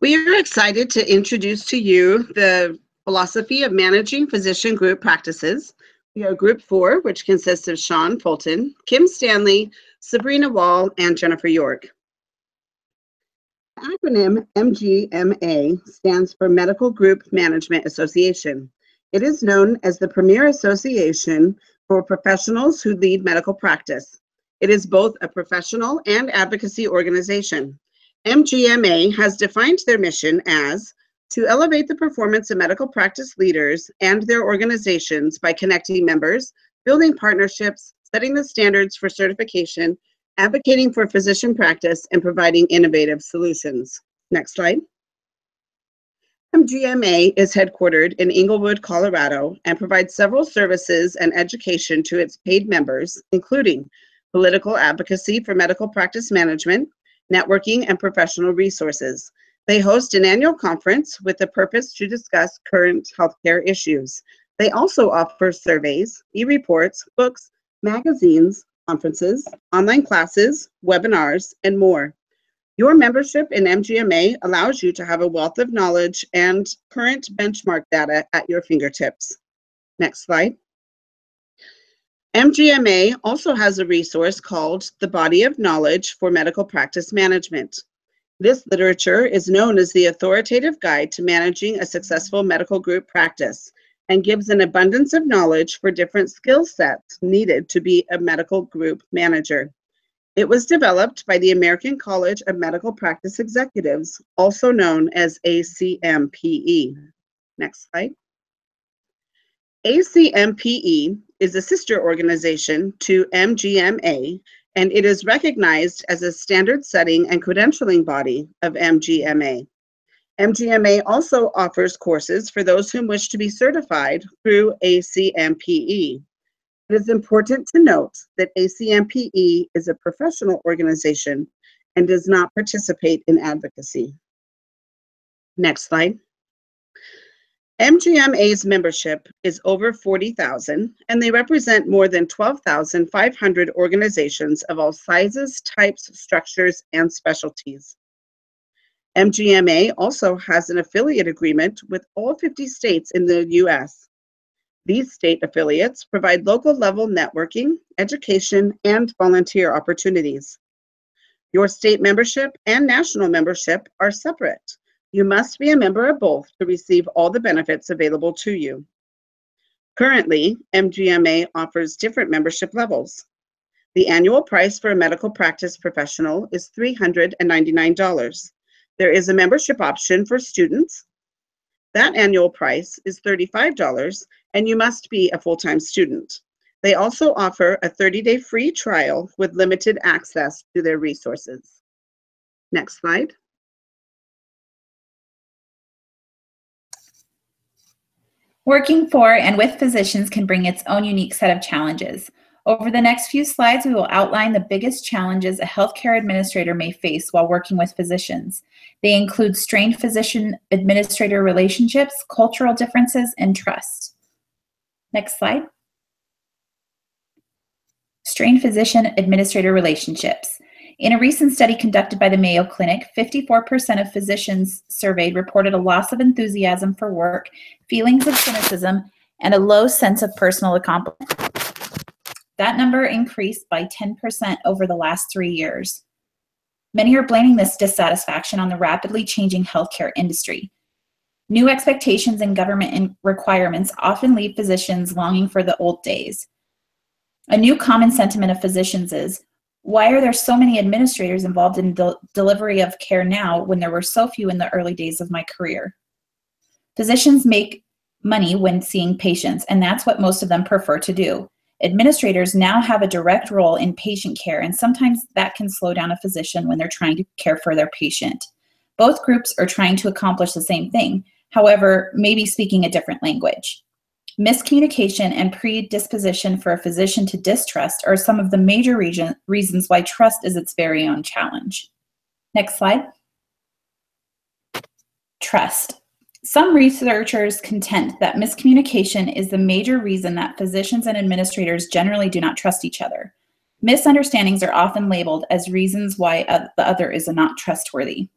We are excited to introduce to you the philosophy of managing physician group practices. We are Group 4, which consists of Sean Fulton, Kim Stanley, Sabrina Wall, and Jennifer York. The acronym MGMA stands for Medical Group Management Association. It is known as the premier association for professionals who lead medical practice. It is both a professional and advocacy organization. MGMA has defined their mission as to elevate the performance of medical practice leaders and their organizations by connecting members, building partnerships, setting the standards for certification, advocating for physician practice, and providing innovative solutions. Next slide. MGMA is headquartered in Englewood, Colorado, and provides several services and education to its paid members, including political advocacy for medical practice management, networking, and professional resources. They host an annual conference with the purpose to discuss current healthcare issues. They also offer surveys, e-reports, books, magazines, conferences, online classes, webinars, and more. Your membership in MGMA allows you to have a wealth of knowledge and current benchmark data at your fingertips. Next slide. MGMA also has a resource called the Body of Knowledge for Medical Practice Management. This literature is known as the authoritative guide to managing a successful medical group practice and gives an abundance of knowledge for different skill sets needed to be a medical group manager. It was developed by the American College of Medical Practice Executives, also known as ACMPE. Next slide. ACMPE is a sister organization to MGMA, and it is recognized as a standard setting and credentialing body of MGMA. MGMA also offers courses for those who wish to be certified through ACMPE. It is important to note that ACMPE is a professional organization and does not participate in advocacy. Next slide. MGMA's membership is over 40,000, and they represent more than 12,500 organizations of all sizes, types, structures, and specialties. MGMA also has an affiliate agreement with all 50 states in the U.S. These state affiliates provide local level networking, education, and volunteer opportunities. Your state membership and national membership are separate. You must be a member of both to receive all the benefits available to you. Currently, MGMA offers different membership levels. The annual price for a medical practice professional is $399. There is a membership option for students. That annual price is $35, and you must be a full-time student. They also offer a 30-day free trial with limited access to their resources. Next slide. Working for and with physicians can bring its own unique set of challenges. Over the next few slides, we will outline the biggest challenges a healthcare administrator may face while working with physicians. They include strained physician-administrator relationships, cultural differences, and trust. Next slide. Strained physician-administrator relationships. In a recent study conducted by the Mayo Clinic, 54% of physicians surveyed reported a loss of enthusiasm for work, feelings of cynicism, and a low sense of personal accomplishment. That number increased by 10% over the last 3 years. Many are blaming this dissatisfaction on the rapidly changing healthcare industry. New expectations and government requirements often leave physicians longing for the old days. A new common sentiment of physicians is, why are there so many administrators involved in the delivery of care now when there were so few in the early days of my career? Physicians make money when seeing patients, and that's what most of them prefer to do. Administrators now have a direct role in patient care, and sometimes that can slow down a physician when they're trying to care for their patient. Both groups are trying to accomplish the same thing, however, maybe speaking a different language. Miscommunication and predisposition for a physician to distrust are some of the major reasons why trust is its very own challenge. Next slide. Trust. Some researchers contend that miscommunication is the major reason that physicians and administrators generally do not trust each other. Misunderstandings are often labeled as reasons why the other is not trustworthy.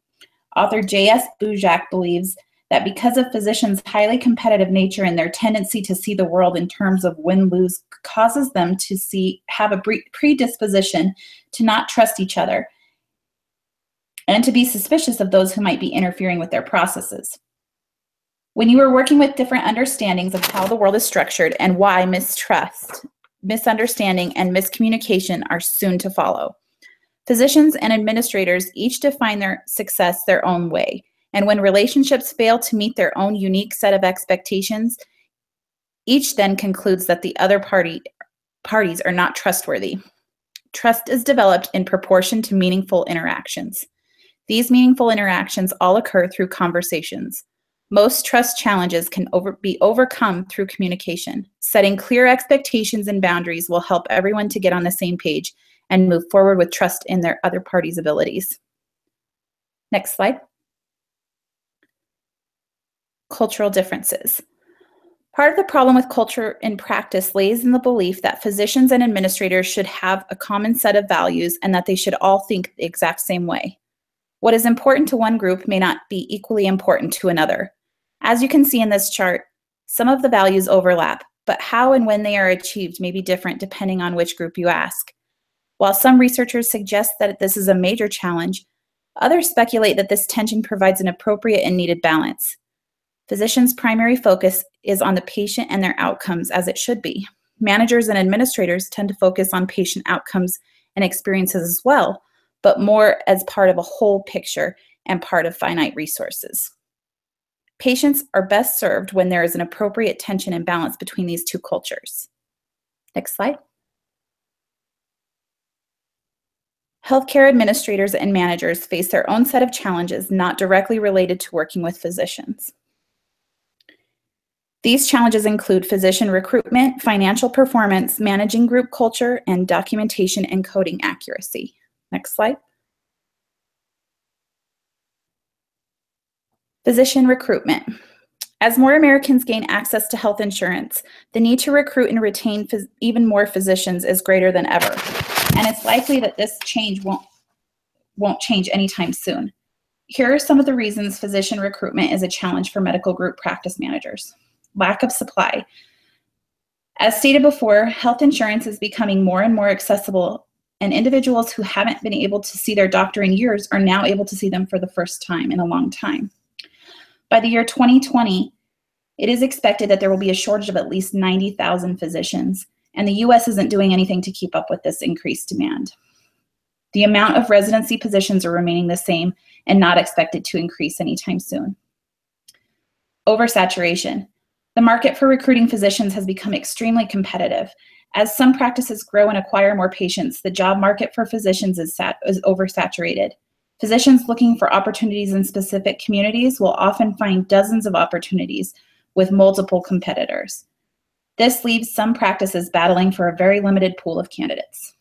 Author J.S. Bujak believes that because of physicians' highly competitive nature and their tendency to see the world in terms of win-lose causes them to have a predisposition to not trust each other and to be suspicious of those who might be interfering with their processes. When you are working with different understandings of how the world is structured and why mistrust, misunderstanding, and miscommunication are soon to follow. Physicians and administrators each define their success their own way. And when relationships fail to meet their own unique set of expectations, each then concludes that the other parties are not trustworthy. Trust is developed in proportion to meaningful interactions. These meaningful interactions all occur through conversations. Most trust challenges can be overcome through communication. Setting clear expectations and boundaries will help everyone to get on the same page and move forward with trust in their other party's abilities. Next slide. Cultural differences. Part of the problem with culture in practice lays in the belief that physicians and administrators should have a common set of values and that they should all think the exact same way. What is important to one group may not be equally important to another. As you can see in this chart, some of the values overlap, but how and when they are achieved may be different depending on which group you ask. While some researchers suggest that this is a major challenge, others speculate that this tension provides an appropriate and needed balance. Physicians' primary focus is on the patient and their outcomes, as it should be. Managers and administrators tend to focus on patient outcomes and experiences as well, but more as part of a whole picture and part of finite resources. Patients are best served when there is an appropriate tension and balance between these two cultures. Next slide. Healthcare administrators and managers face their own set of challenges not directly related to working with physicians. These challenges include physician recruitment, financial performance, managing group culture, and documentation and coding accuracy. Next slide. Physician recruitment. As more Americans gain access to health insurance, the need to recruit and retain even more physicians is greater than ever. And it's likely that this change won't change anytime soon. Here are some of the reasons physician recruitment is a challenge for medical group practice managers. Lack of supply. As stated before, health insurance is becoming more and more accessible, and individuals who haven't been able to see their doctor in years are now able to see them for the first time in a long time. By the year 2020, it is expected that there will be a shortage of at least 90,000 physicians, and the U.S. isn't doing anything to keep up with this increased demand. The amount of residency positions are remaining the same and not expected to increase anytime soon. Oversaturation. The market for recruiting physicians has become extremely competitive. As some practices grow and acquire more patients, the job market for physicians is oversaturated. Physicians looking for opportunities in specific communities will often find dozens of opportunities with multiple competitors. This leaves some practices battling for a very limited pool of candidates.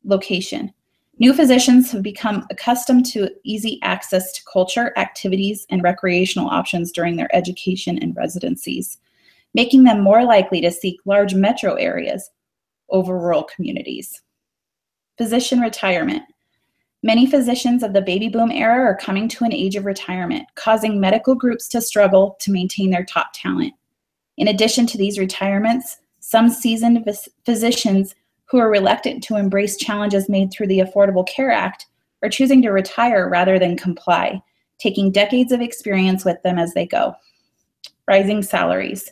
Location. New physicians have become accustomed to easy access to culture, activities, and recreational options during their education and residencies, making them more likely to seek large metro areas over rural communities. Physician retirement. Many physicians of the baby boom era are coming to an age of retirement, causing medical groups to struggle to maintain their top talent. In addition to these retirements, some seasoned physicians who are reluctant to embrace challenges made through the Affordable Care Act are choosing to retire rather than comply, taking decades of experience with them as they go. Rising salaries.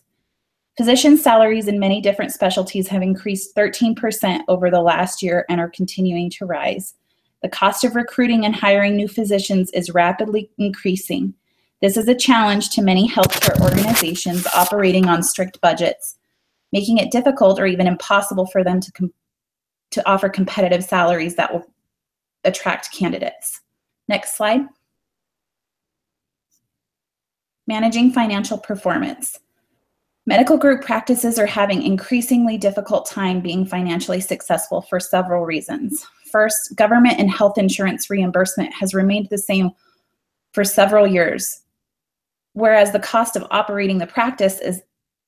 Physician salaries in many different specialties have increased 13% over the last year and are continuing to rise. The cost of recruiting and hiring new physicians is rapidly increasing. This is a challenge to many healthcare organizations operating on strict budgets, making it difficult or even impossible for them to offer competitive salaries that will attract candidates. Next slide. Managing financial performance. Medical group practices are having increasingly difficult time being financially successful for several reasons. First, government and health insurance reimbursement has remained the same for several years, whereas the cost of operating the practice is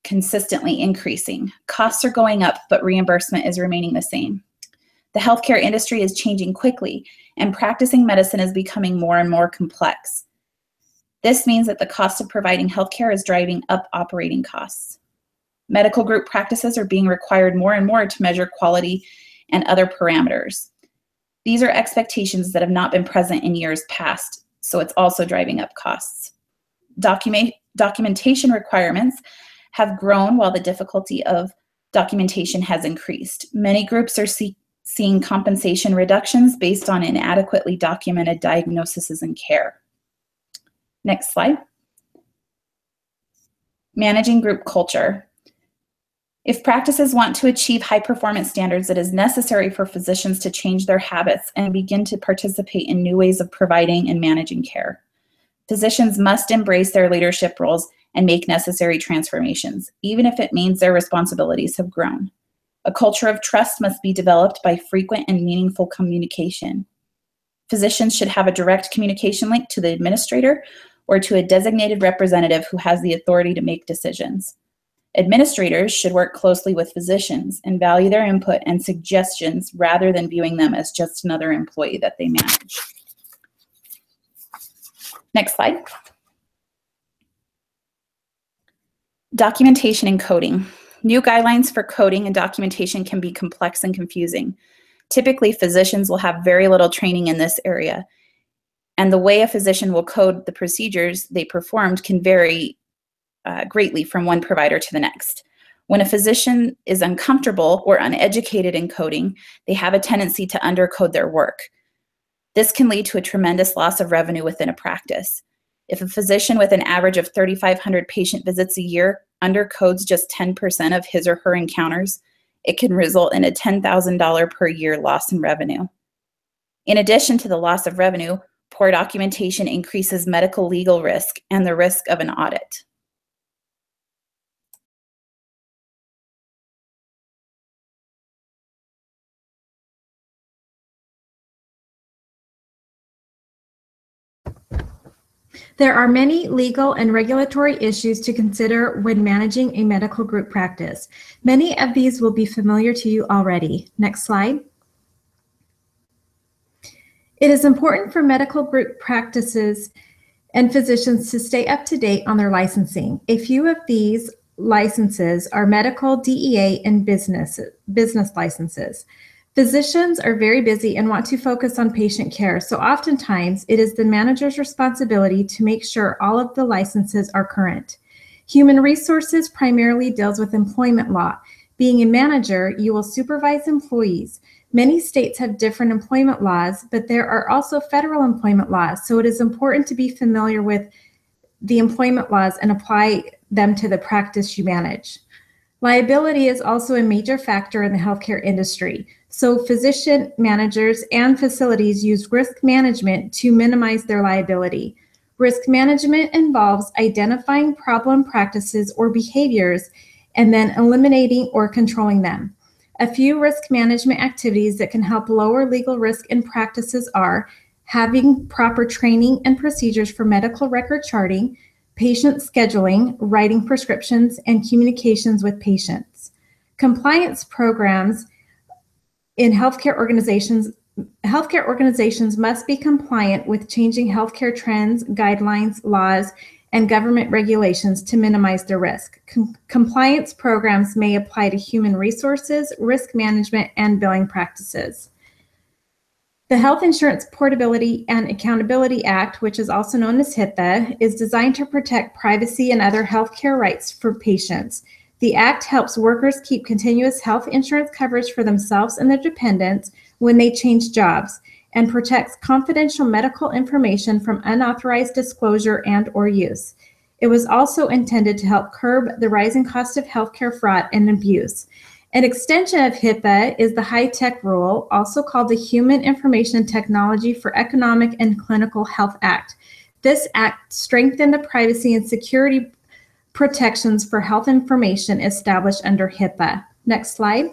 consistently increasing. Costs are going up, but reimbursement is remaining the same. The healthcare industry is changing quickly, and practicing medicine is becoming more and more complex. This means that the cost of providing healthcare is driving up operating costs. Medical group practices are being required more and more to measure quality and other parameters. These are expectations that have not been present in years past, so it's also driving up costs. Documentation requirements have grown while the difficulty of documentation has increased. Many groups are seeing compensation reductions based on inadequately documented diagnoses and care. Next slide. Managing group culture. If practices want to achieve high performance standards, it is necessary for physicians to change their habits and begin to participate in new ways of providing and managing care. Physicians must embrace their leadership roles and make necessary transformations, even if it means their responsibilities have grown. A culture of trust must be developed by frequent and meaningful communication. Physicians should have a direct communication link to the administrator or to a designated representative who has the authority to make decisions. Administrators should work closely with physicians and value their input and suggestions rather than viewing them as just another employee that they manage. Next slide. Documentation and coding. New guidelines for coding and documentation can be complex and confusing. Typically, physicians will have very little training in this area, and the way a physician will code the procedures they performed can vary greatly from one provider to the next. When a physician is uncomfortable or uneducated in coding, they have a tendency to undercode their work. This can lead to a tremendous loss of revenue within a practice. If a physician with an average of 3,500 patient visits a year undercodes just 10% of his or her encounters, it can result in a $10,000 per year loss in revenue. In addition to the loss of revenue, poor documentation increases medical legal risk and the risk of an audit. There are many legal and regulatory issues to consider when managing a medical group practice. Many of these will be familiar to you already. Next slide. It is important for medical group practices and physicians to stay up to date on their licensing. A few of these licenses are medical, DEA, and business licenses. Physicians are very busy and want to focus on patient care, so oftentimes it is the manager's responsibility to make sure all of the licenses are current. Human resources primarily deals with employment law. Being a manager, you will supervise employees. Many states have different employment laws, but there are also federal employment laws, so it is important to be familiar with the employment laws and apply them to the practice you manage. Liability is also a major factor in the healthcare industry, so physician managers and facilities use risk management to minimize their liability. Risk management involves identifying problem practices or behaviors and then eliminating or controlling them. A few risk management activities that can help lower legal risk in practices are having proper training and procedures for medical record charting, patient scheduling, writing prescriptions, and communications with patients. Compliance programs in healthcare organizations must be compliant with changing healthcare trends, guidelines, laws, and government regulations to minimize their risk. Compliance programs may apply to human resources, risk management, and billing practices. The Health Insurance Portability and Accountability Act, which is also known as HIPAA, is designed to protect privacy and other healthcare rights for patients. The Act helps workers keep continuous health insurance coverage for themselves and their dependents when they change jobs, and protects confidential medical information from unauthorized disclosure and/or use. It was also intended to help curb the rising cost of healthcare fraud and abuse. An extension of HIPAA is the HITECH Rule, also called the Human Information Technology for Economic and Clinical Health Act. This act strengthened the privacy and security protections for health information established under HIPAA. Next slide.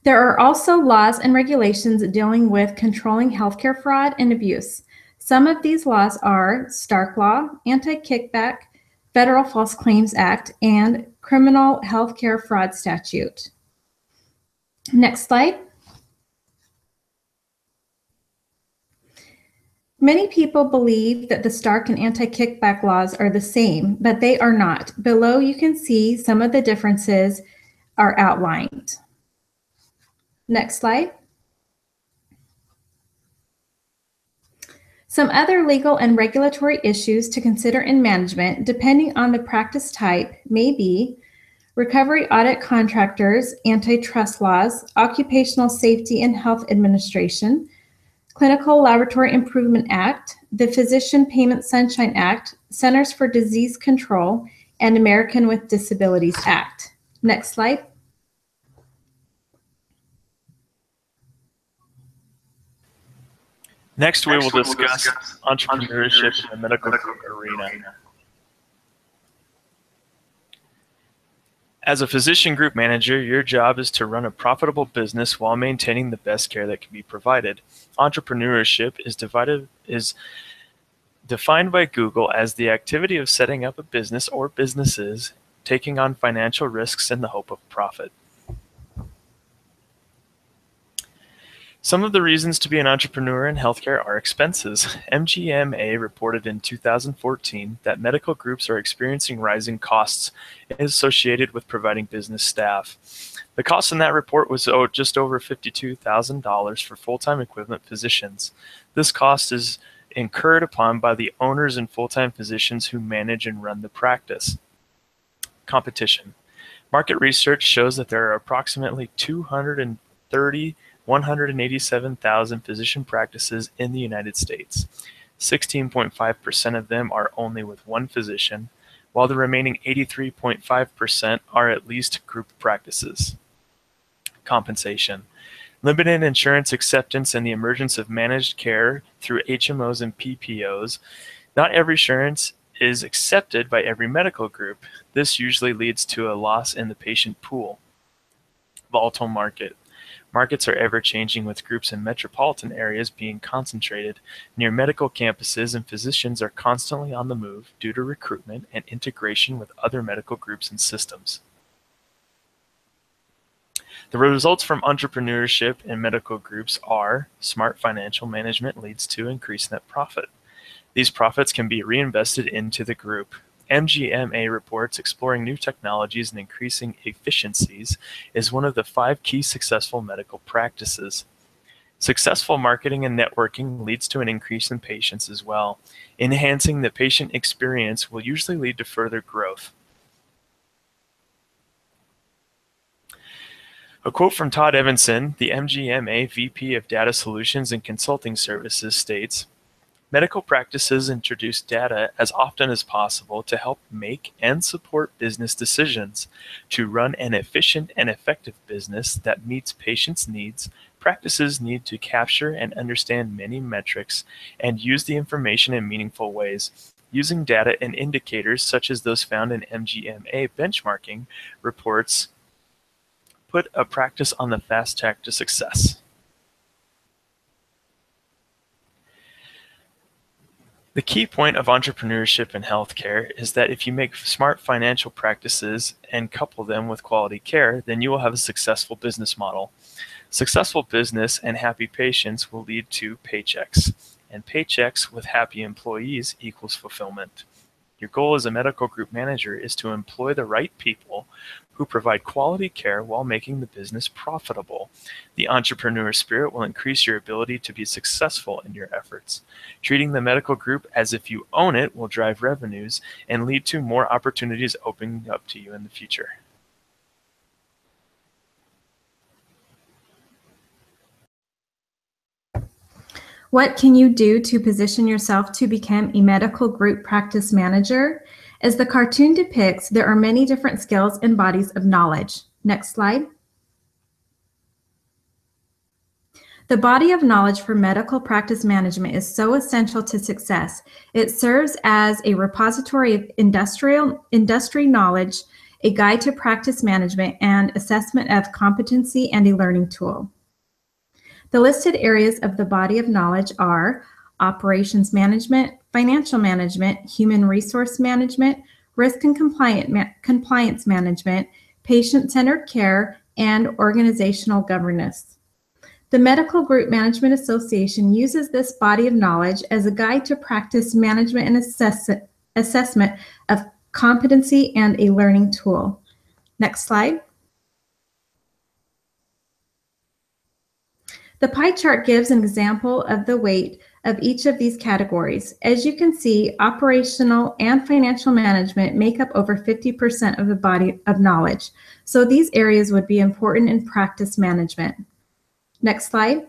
There are also laws and regulations dealing with controlling healthcare fraud and abuse. Some of these laws are Stark Law, Anti-Kickback, Federal False Claims Act, and Criminal Healthcare Fraud Statute. Next slide. Many people believe that the Stark and anti-kickback laws are the same, but they are not. Below, you can see some of the differences are outlined. Next slide. Some other legal and regulatory issues to consider in management, depending on the practice type, may be recovery audit contractors, antitrust laws, Occupational Safety and Health Administration, Clinical Laboratory Improvement Act, the Physician Payment Sunshine Act, Centers for Disease Control, and American with Disabilities Act. Next slide. Next, we will discuss entrepreneurship in the medical arena. As a physician group manager, your job is to run a profitable business while maintaining the best care that can be provided. Entrepreneurship is defined by Google as the activity of setting up a business or businesses, taking on financial risks in the hope of profit. Some of the reasons to be an entrepreneur in healthcare are expenses. MGMA reported in 2014 that medical groups are experiencing rising costs associated with providing business staff. The cost in that report was just over $52,000 for full-time equivalent physicians. This cost is incurred upon by the owners and full-time physicians who manage and run the practice. Competition. Market research shows that there are approximately 187,000 physician practices in the United States. 16.5% of them are only with one physician, while the remaining 83.5% are at least group practices. Compensation. Limited insurance acceptance and the emergence of managed care through HMOs and PPOs. Not every insurance is accepted by every medical group. This usually leads to a loss in the patient pool. Volatile market. Markets are ever-changing, with groups in metropolitan areas being concentrated near medical campuses, and physicians are constantly on the move due to recruitment and integration with other medical groups and systems. The results from entrepreneurship in medical groups are smart financial management leads to increased net profit. These profits can be reinvested into the group. MGMA reports exploring new technologies and increasing efficiencies is one of the 5 key successful medical practices. Successful marketing and networking leads to an increase in patients as well. Enhancing the patient experience will usually lead to further growth. A quote from Todd Evanson, the MGMA VP of Data Solutions and Consulting Services, states, "Medical practices introduce data as often as possible to help make and support business decisions. To run an efficient and effective business that meets patients' needs, practices need to capture and understand many metrics and use the information in meaningful ways. Using data and indicators such as those found in MGMA benchmarking reports put a practice on the fast track to success." The key point of entrepreneurship in healthcare is that if you make smart financial practices and couple them with quality care, then you will have a successful business model. Successful business and happy patients will lead to paychecks, and paychecks with happy employees equals fulfillment. Your goal as a medical group manager is to employ the right people who provide quality care while making the business profitable. The entrepreneur spirit will increase your ability to be successful in your efforts. Treating the medical group as if you own it will drive revenues and lead to more opportunities opening up to you in the future. What can you do to position yourself to become a medical group practice manager? As the cartoon depicts, there are many different skills and bodies of knowledge. Next slide. The body of knowledge for medical practice management is so essential to success. It serves as a repository of industry knowledge, a guide to practice management, and assessment of competency, and a learning tool. The listed areas of the body of knowledge are operations management, financial management, human resource management, risk and compliance management, patient-centered care, and organizational governance. The Medical Group Management Association uses this body of knowledge as a guide to practice management and assessment of competency and a learning tool. Next slide. The pie chart gives an example of the weight of each of these categories. As you can see, operational and financial management make up over 50% of the body of knowledge. So these areas would be important in practice management. Next slide.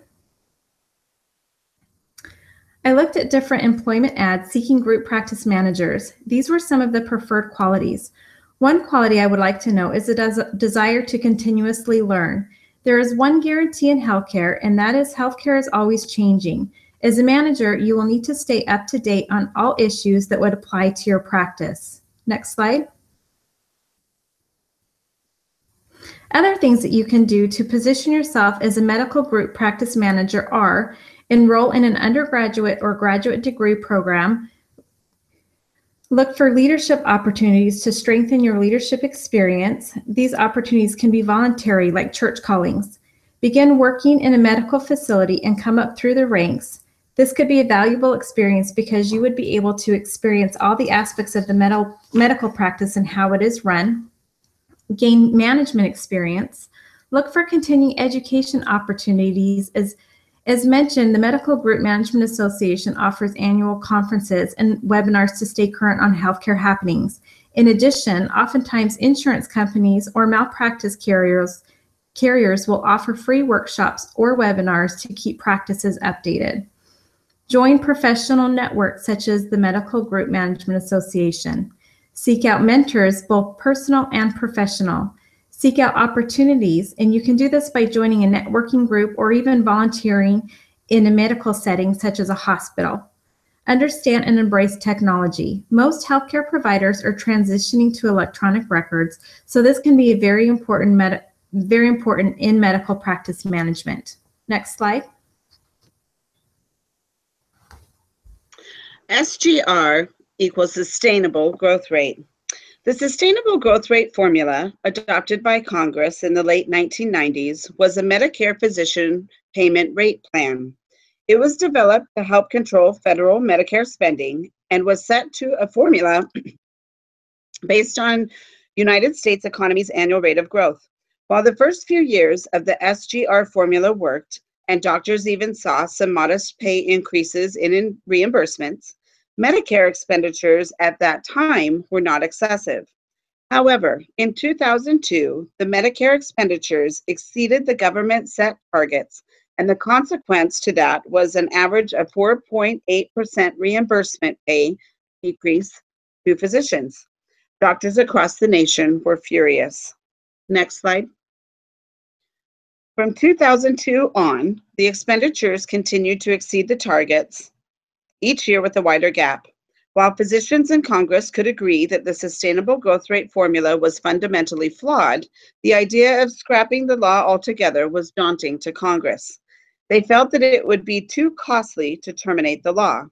I looked at different employment ads seeking group practice managers. These were some of the preferred qualities. One quality I would like to note is the desire to continuously learn. There is one guarantee in healthcare, and that is healthcare is always changing. As a manager, you will need to stay up to date on all issues that would apply to your practice. Next slide. Other things that you can do to position yourself as a medical group practice manager are enroll in an undergraduate or graduate degree program, look for leadership opportunities to strengthen your leadership experience. These opportunities can be voluntary, like church callings. Begin working in a medical facility and come up through the ranks. This could be a valuable experience because you would be able to experience all the aspects of the medical practice and how it is run. Gain management experience. Look for continuing education opportunities. As mentioned, the Medical Group Management Association offers annual conferences and webinars to stay current on healthcare happenings. In addition, oftentimes insurance companies or malpractice carriers will offer free workshops or webinars to keep practices updated. Join professional networks such as the Medical Group Management Association. Seek out mentors, both personal and professional. Seek out opportunities, and you can do this by joining a networking group or even volunteering in a medical setting such as a hospital. Understand and embrace technology. Most healthcare providers are transitioning to electronic records, so this can be very important in medical practice management. Next slide. SGR equals sustainable growth rate. The Sustainable Growth Rate formula, adopted by Congress in the late 1990s, was a Medicare physician payment rate plan. It was developed to help control federal Medicare spending and was set to a formula based on United States economy's annual rate of growth. While the first few years of the SGR formula worked, and doctors even saw some modest pay increases in reimbursements, Medicare expenditures at that time were not excessive. However, in 2002, the Medicare expenditures exceeded the government set targets, and the consequence to that was an average of 4.8% reimbursement pay decrease to physicians. Doctors across the nation were furious. Next slide. From 2002 on, the expenditures continued to exceed the targets, each year with a wider gap. While physicians in Congress could agree that the Sustainable Growth Rate formula was fundamentally flawed, the idea of scrapping the law altogether was daunting to Congress. They felt that it would be too costly to terminate the law.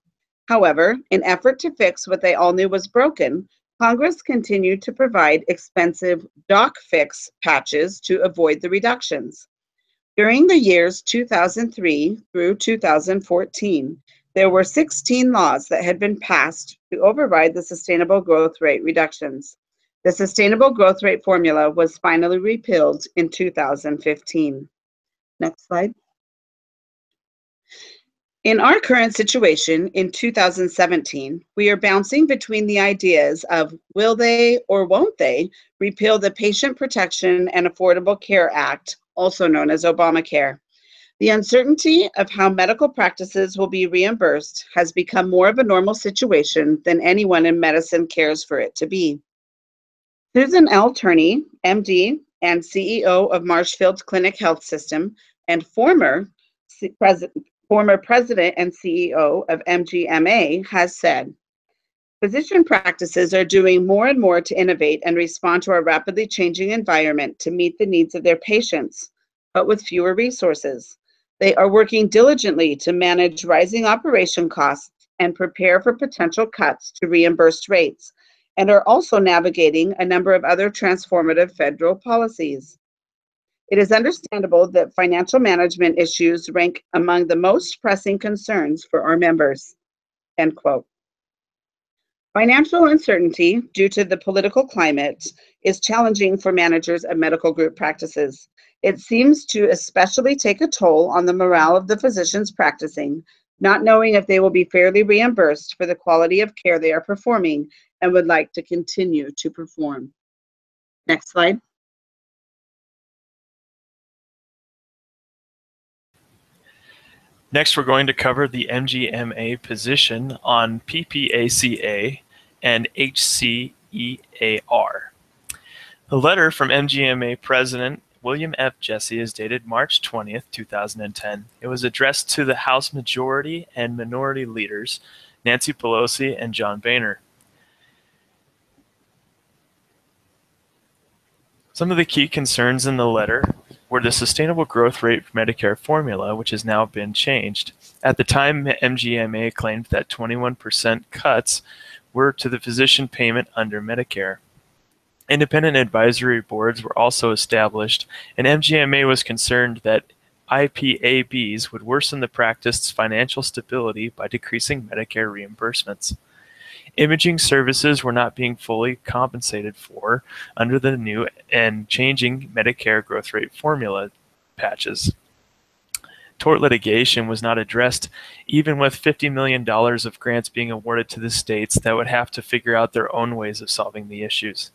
However, in an effort to fix what they all knew was broken, Congress continued to provide expensive doc fix patches to avoid the reductions. During the years 2003 through 2014, there were 16 laws that had been passed to override the Sustainable Growth Rate reductions. The Sustainable Growth Rate formula was finally repealed in 2015. Next slide. In our current situation in 2017, we are bouncing between the ideas of will they or won't they repeal the Patient Protection and Affordable Care Act, also known as Obamacare. The uncertainty of how medical practices will be reimbursed has become more of a normal situation than anyone in medicine cares for it to be. Susan L. Turney, MD and CEO of Marshfield Clinic Health System and former president and CEO of MGMA, has said, physician practices are doing more and more to innovate and respond to our rapidly changing environment to meet the needs of their patients, but with fewer resources. They are working diligently to manage rising operation costs and prepare for potential cuts to reimbursed rates, and are also navigating a number of other transformative federal policies. It is understandable that financial management issues rank among the most pressing concerns for our members." End quote. Financial uncertainty due to the political climate is challenging for managers of medical group practices. It seems to especially take a toll on the morale of the physicians practicing, not knowing if they will be fairly reimbursed for the quality of care they are performing and would like to continue to perform. Next slide. Next, we're going to cover the MGMA position on PPACA and HCEAR. The letter from MGMA President William F. Jesse is dated March 20th, 2010. It was addressed to the House Majority and Minority Leaders, Nancy Pelosi and John Boehner. Some of the key concerns in the letter were the sustainable growth rate Medicare formula, which has now been changed. At the time, MGMA claimed that 21% cuts were to the physician payment under Medicare. Independent advisory boards were also established, and MGMA was concerned that IPABs would worsen the practice's financial stability by decreasing Medicare reimbursements. Imaging services were not being fully compensated for under the new and changing Medicare growth rate formula patches. Tort litigation was not addressed, even with $50 million of grants being awarded to the states that would have to figure out their own ways of solving the issues.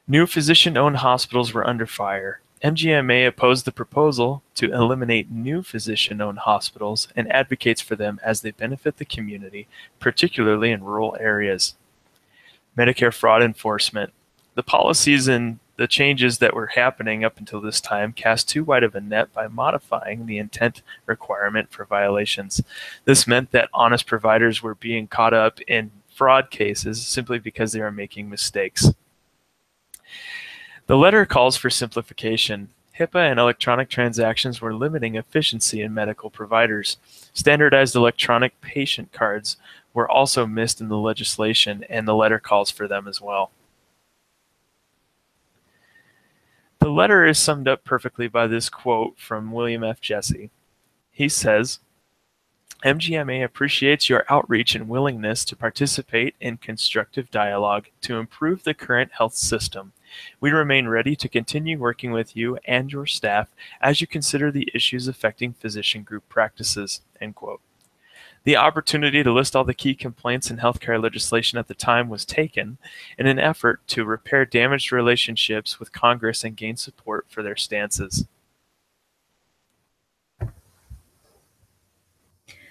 New physician-owned hospitals were under fire. MGMA opposed the proposal to eliminate new physician-owned hospitals and advocates for them as they benefit the community, particularly in rural areas. Medicare fraud enforcement. The policies and the changes that were happening up until this time cast too wide of a net by modifying the intent requirement for violations. This meant that honest providers were being caught up in fraud cases simply because they were making mistakes. The letter calls for simplification. HIPAA and electronic transactions were limiting efficiency in medical providers. Standardized electronic patient cards were also missed in the legislation, and the letter calls for them as well. The letter is summed up perfectly by this quote from William F. Jesse. He says, "MGMA appreciates your outreach and willingness to participate in constructive dialogue to improve the current health system. We remain ready to continue working with you and your staff as you consider the issues affecting physician group practices." End quote. The opportunity to list all the key complaints in healthcare legislation at the time was taken in an effort to repair damaged relationships with Congress and gain support for their stances.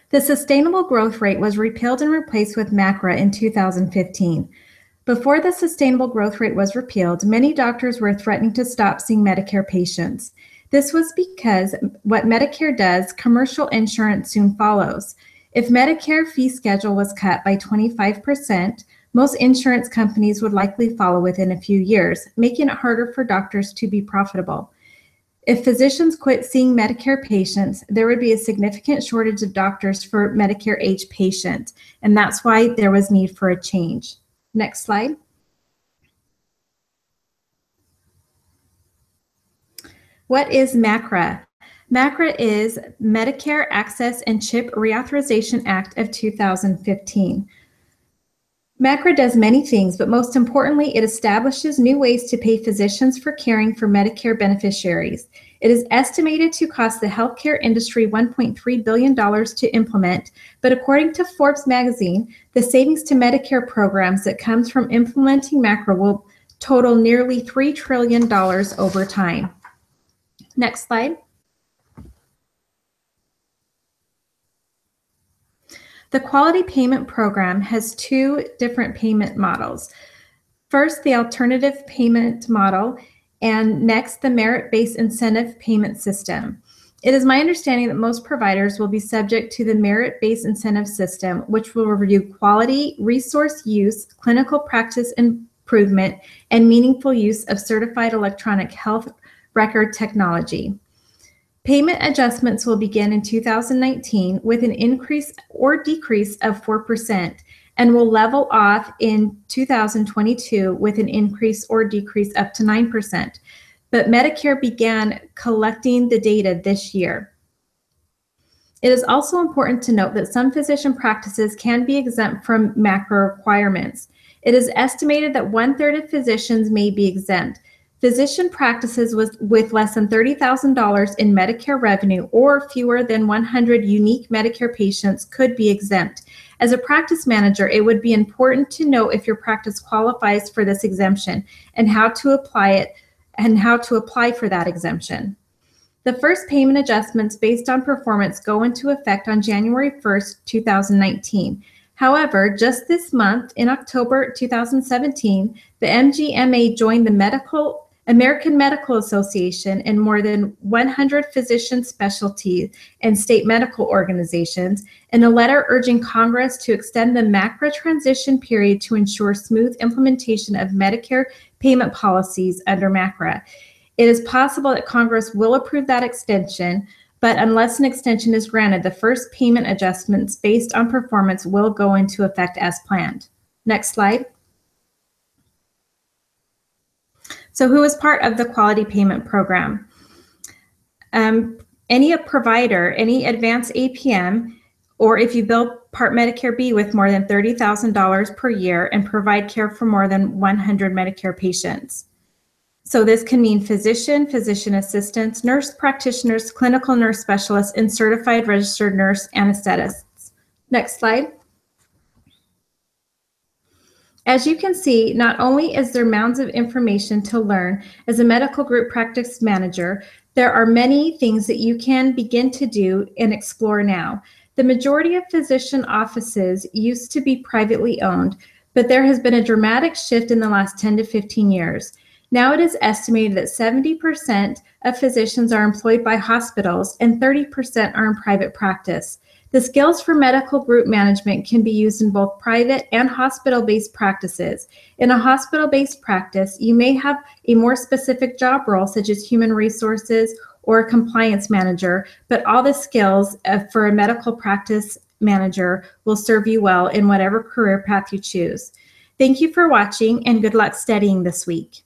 The sustainable growth rate was repealed and replaced with MACRA in 2015. Before the sustainable growth rate was repealed, many doctors were threatening to stop seeing Medicare patients. This was because what Medicare does, commercial insurance soon follows. If Medicare fee schedule was cut by 25%, most insurance companies would likely follow within a few years, making it harder for doctors to be profitable. If physicians quit seeing Medicare patients, there would be a significant shortage of doctors for Medicare-age patients, and that's why there was need for a change. Next slide. What is MACRA? MACRA is Medicare Access and CHIP Reauthorization Act of 2015. MACRA does many things, but most importantly, it establishes new ways to pay physicians for caring for Medicare beneficiaries. It is estimated to cost the healthcare industry $1.3 billion to implement, but according to Forbes magazine, the savings to Medicare programs that comes from implementing MACRA will total nearly $3 trillion over time. Next slide. The Quality Payment Program has two different payment models. First, the alternative payment model, and next, the merit-based incentive payment system. It is my understanding that most providers will be subject to the merit-based incentive system, which will review quality, resource use, clinical practice improvement, and meaningful use of certified electronic health record technology. Payment adjustments will begin in 2019 with an increase or decrease of 4%. and will level off in 2022 with an increase or decrease up to 9%. But Medicare began collecting the data this year. It is also important to note that some physician practices can be exempt from MACRA requirements. It is estimated that 1/3 of physicians may be exempt. Physician practices with less than $30,000 in Medicare revenue or fewer than 100 unique Medicare patients could be exempt. As a practice manager, it would be important to know if your practice qualifies for this exemption and how to apply for that exemption. The first payment adjustments based on performance go into effect on January 1st, 2019. However, just this month, in October 2017, the MGMA joined the American Medical Association and more than 100 physician specialty and state medical organizations in a letter urging Congress to extend the MACRA transition period to ensure smooth implementation of Medicare payment policies under MACRA. It is possible that Congress will approve that extension, but unless an extension is granted, the first payment adjustments based on performance will go into effect as planned. Next slide. So who is part of the Quality Payment Program? Any provider, any advanced APM, or if you bill Part Medicare B with more than $30,000 per year and provide care for more than 100 Medicare patients. So this can mean physician, physician assistants, nurse practitioners, clinical nurse specialists, and certified registered nurse anesthetists. Next slide. As you can see, not only is there mounds of information to learn as a medical group practice manager, there are many things that you can begin to do and explore now. The majority of physician offices used to be privately owned, but there has been a dramatic shift in the last 10 to 15 years. Now it is estimated that 70% of physicians are employed by hospitals and 30% are in private practice. The skills for medical group management can be used in both private and hospital-based practices. In a hospital-based practice, you may have a more specific job role, such as human resources or a compliance manager, but all the skills for a medical practice manager will serve you well in whatever career path you choose. Thank you for watching, and good luck studying this week.